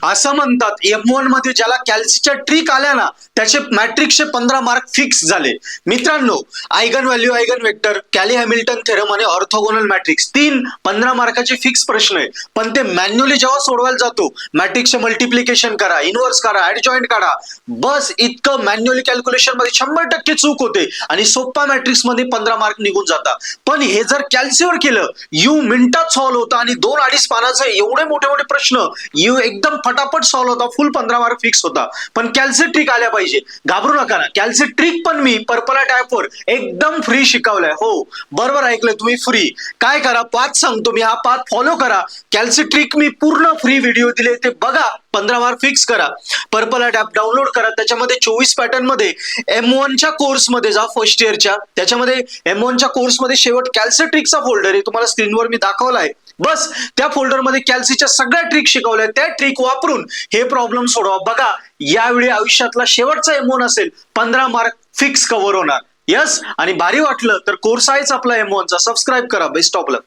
असं म्हणतात M1 मध्ये ज्याला कॅल्सीच्या ट्रिक आल्या ना त्याचे मॅट्रिक्सचे 15 मार्क फिक्स झाले. मित्रांनो, eigen value, eigen vector, Cayley Hamilton theorem आणि ऑर्थोगोनल मॅट्रिक्स 15 मार्काचे फिक्स प्रश्न आहे. पण ते मॅन्युअली जेव्हा सोडवायला जातो, मॅट्रिक्सचे मल्टिप्लिकेशन करा, इनव्हर्स करा, ऍडजॉइंट काढा, बस इतकं मॅन्युअली कॅल्क्युलेशन मध्ये 100% चूक होते आणि सोप्पा मॅट्रिक्स मध्ये 15 मार्क निघून जातात. पण हे जर कॅल्सीवर केलं, मिनिटात सॉल्व्ह होता आणि 2-2.5 पानाचे एवढे मोठे मोठे प्रश्न एकदम फटाफट सॉल्व्ह होता, फुल 15 मार्क फिक्स होता. पण कॅल्सी ट्रिक आल्या पाहिजे, घाबरू नका ना. कॅल्सी ट्रिक पण मी पर्पल ॲपवर एकदम फ्री शिकवलंय. हो, बरोबर ऐकलंय तुम्ही, फ्री. काय करा, पाथ सांगतो मी, हा पाथ फॉलो करा. कॅल्सी ट्रिक मी पूर्ण फ्री व्हिडिओ दिले, ते बघा, 15 मार्क फिक्स करा. पर्पल ॲप डाउनलोड करा. त्याच्यामध्ये 24 पॅटर्न मध्ये M1 च्या कोर्स मध्ये जा, फर्स्ट इयरच्या. त्याच्यामध्ये M1 च्या कोर्स मध्ये शेवट कॅल्सी ट्रिकचा फोल्डर आहे, तुम्हाला स्क्रीनवर मी दाखवलाय. बस त्या फोल्डरमध्ये कॅल्सीच्या सगळ्या ट्रिक शिकवल्या, त्या ट्रिक वापरून हे प्रॉब्लेम सोडवा. बघा, यावेळी आयुष्यातला शेवटचा M1 असेल, 15 मार्क फिक्स कव्हर होणार. यस, आणि भारी वाटलं तर कोर्स आहेच आपला M1 चा, सबस्क्राईब करा. Best of luck.